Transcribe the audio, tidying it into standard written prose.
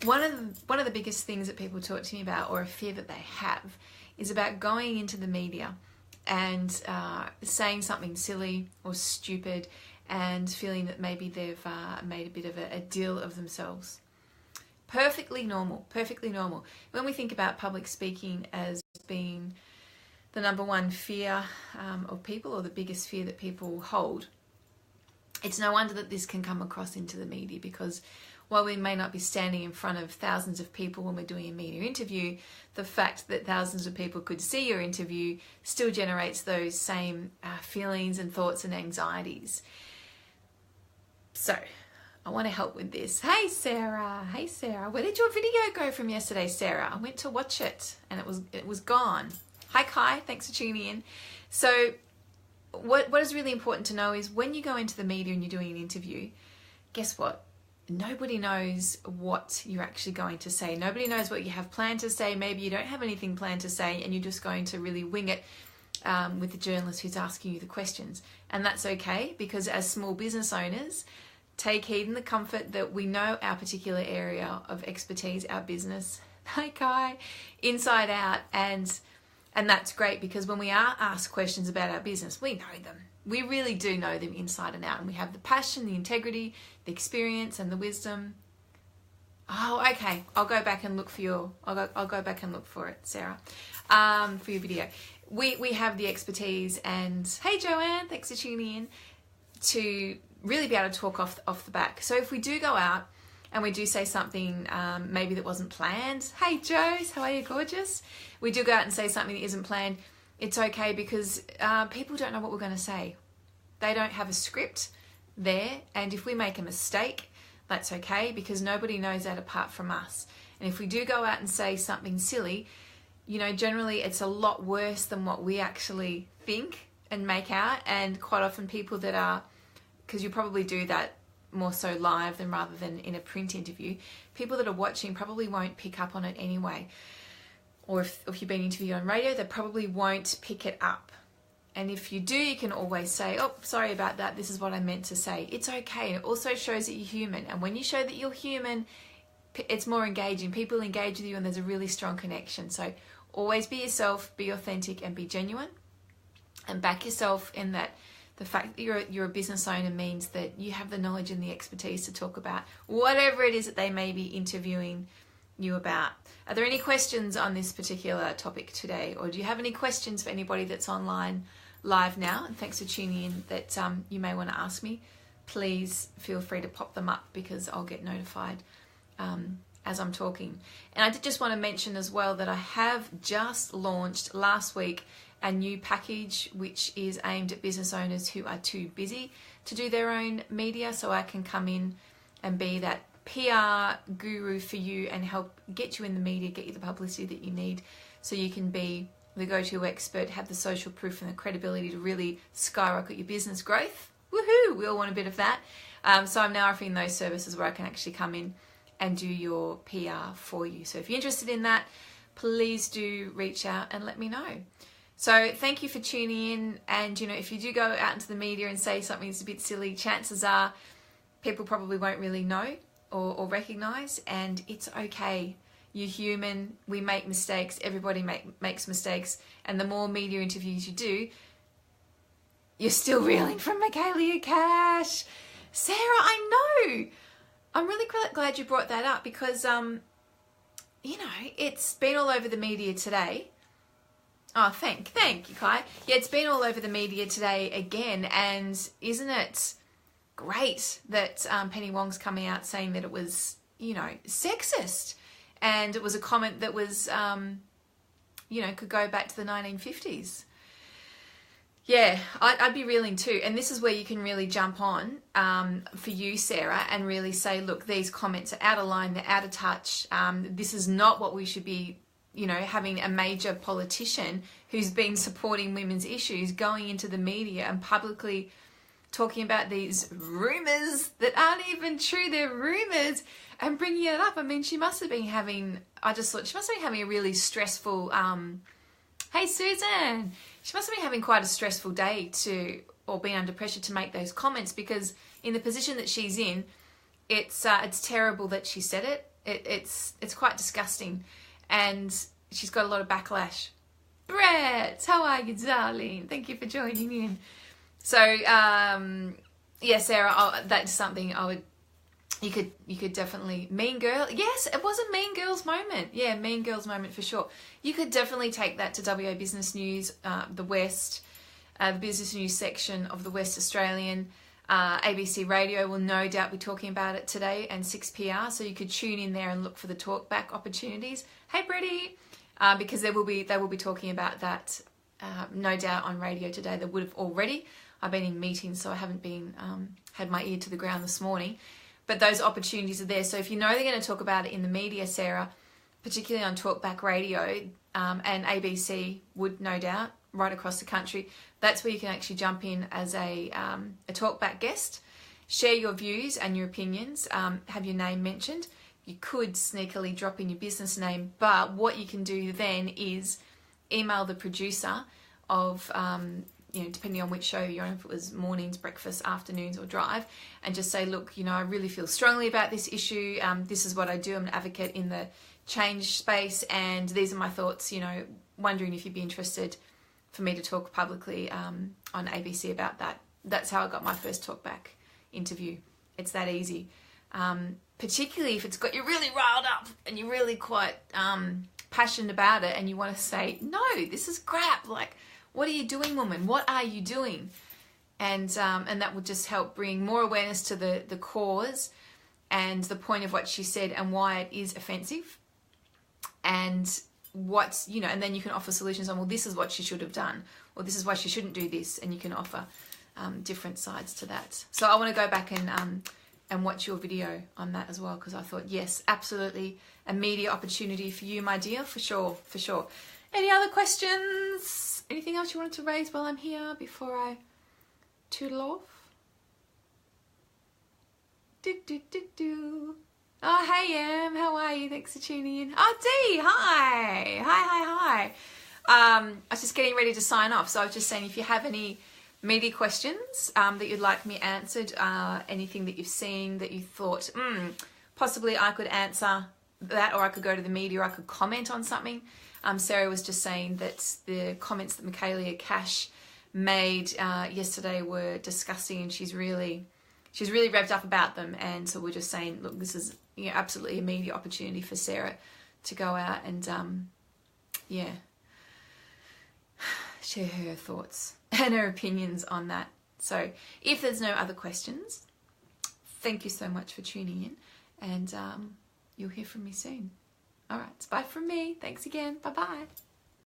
one of the biggest things that people talk to me about, or a fear that they have, is about going into the media and saying something silly or stupid and feeling that maybe they've made a bit of a deal of themselves. Perfectly normal, perfectly normal. When we think about public speaking as being the number one fear of people, or the biggest fear that people hold, it's no wonder that this can come across into the media, because while we may not be standing in front of thousands of people when we're doing a media interview, the fact that thousands of people could see your interview still generates those same feelings and thoughts and anxieties. So I want to help with this. Hey Sarah, where did your video go from yesterday, Sarah? I went to watch it and it was gone. Hi Kai, thanks for tuning in. So what is really important to know is when you go into the media and you're doing an interview, guess what? Nobody knows what you're actually going to say. Nobody knows what you have planned to say. Maybe you don't have anything planned to say and you're just going to really wing it with the journalist who's asking you the questions. And that's okay, because as small business owners, take heed in the comfort that we know our particular area of expertise, our business, hi Kai, inside out. And that's great, because when we are asked questions about our business, we know them. We really do know them inside and out, and we have the passion, the integrity, the experience, and the wisdom. Oh, okay. I'll go back and look for I'll go back and look for it, Sarah, for your video. We have the expertise, and hey, Joanne, thanks for tuning in, to really be able to talk off the back. So if we do go out and we do say something maybe that wasn't planned, hey, Joes, how are you, gorgeous? We do go out and say something that isn't planned. It's okay, because people don't know what we're going to say. They don't have a script there, and if we make a mistake, that's okay, because nobody knows that apart from us. And if we do go out and say something silly, you know, generally it's a lot worse than what we actually think and make out. And quite often people that are, because you probably do that more so live than rather than in a print interview, people that are watching probably won't pick up on it anyway. Or if you've been interviewed on radio, they probably won't pick it up. And if you do, you can always say, oh, sorry about that, this is what I meant to say. It's okay. And it also shows that you're human. And when you show that you're human, it's more engaging. People engage with you and there's a really strong connection. So always be yourself, be authentic, and be genuine. And back yourself in that the fact that you're a business owner means that you have the knowledge and the expertise to talk about whatever it is that they may be interviewing you about. Are there any questions on this particular topic today? Or do you have any questions for anybody that's online live now? And thanks for tuning in that you may want to ask me. Please feel free to pop them up, because I'll get notified as I'm talking. And I did just want to mention as well that I have just launched last week a new package which is aimed at business owners who are too busy to do their own media, so I can come in and be that PR guru for you and help get you in the media, get you the publicity that you need, so you can be the go-to expert, have the social proof and the credibility to really skyrocket your business growth. Woohoo! We all want a bit of that. So I'm now offering those services where I can actually come in and do your PR for you. So if you're interested in that, please do reach out and let me know. So thank you for tuning in. And, you know, if you do go out into the media and say something that's a bit silly, chances are people probably won't really know or recognize, and it's okay. You're human. We make mistakes. Everybody makes mistakes. And the more media interviews you do, you're still reeling from Michaelia Cash. Sarah, I know. I'm really glad you brought that up, because, you know, it's been all over the media today. Oh, thank you, Kai. Yeah, it's been all over the media today again. And isn't it great that Penny Wong's coming out saying that it was, you know, sexist, and it was a comment that was, you know, could go back to the 1950s. Yeah, I'd be reeling too. And this is where you can really jump on for you, Sarah, and really say, look, these comments are out of line, they're out of touch. This is not what we should be, you know, having a major politician who's been supporting women's issues going into the media and publicly talking about these rumours that aren't even true, they're rumours, and bringing it up. I mean, she must have been having, I just thought she must have been having a really stressful, hey Susan, she must have been having quite a stressful day or being under pressure to make those comments, because in the position that she's in, it's terrible that she said it, It's quite disgusting, and she's got a lot of backlash. Brett, how are you, darling? Thank you for joining in. So, yeah, Sarah, that's something I would. You could definitely Mean Girl. Yes, it was a Mean Girls moment. Yeah, Mean Girls moment for sure. You could definitely take that to WA Business News, the West, the Business News section of the West Australian. ABC Radio will no doubt be talking about it today, and 6PR, so you could tune in there and look for the talkback opportunities. Hey, Brittany, because they will be talking about that, no doubt, on radio today. They would have already. I've been in meetings, so I haven't been had my ear to the ground this morning, but those opportunities are there. So if you know they're going to talk about it in the media, Sarah, particularly on talkback radio, and ABC would no doubt, right across the country, that's where you can actually jump in as a talkback guest, share your views and your opinions, have your name mentioned. You could sneakily drop in your business name, but what you can do then is email the producer of, depending on which show you're on, if it was mornings, breakfast, afternoons, or drive, and just say, look, I really feel strongly about this issue. This is what I do. I'm an advocate in the change space, and these are my thoughts, wondering if you'd be interested for me to talk publicly on ABC about that. That's how I got my first talkback interview. It's that easy. Particularly if it's got you really riled up and you're really quite passionate about it, and you want to say, no, this is crap. Like, what are you doing, woman? What are you doing? And that will just help bring more awareness to the cause and the point of what she said and why it is offensive. And and then you can offer solutions on, well, this is what she should have done, or this is why she shouldn't do this, and you can offer different sides to that. So I want to go back and watch your video on that as well, because I thought, yes, absolutely a media opportunity for you, my dear, for sure. Any other questions? Anything else you wanted to raise while I'm here before I tootle off? Oh, hey, Em, how are you? Thanks for tuning in. Oh, Dee, hi. Hi. I was just getting ready to sign off, so I was just saying, if you have any media questions that you'd like me answered, anything that you've seen that you thought, possibly I could answer that, or I could go to the media, or I could comment on something. Sarah was just saying that the comments that Michaelia Cash made yesterday were disgusting, and she's really revved up about them. And so we're just saying, look, this is absolutely a media opportunity for Sarah to go out and share her thoughts and her opinions on that. So if there's no other questions, thank you so much for tuning in, and you'll hear from me soon. All right, it's bye from me. Thanks again. Bye-bye.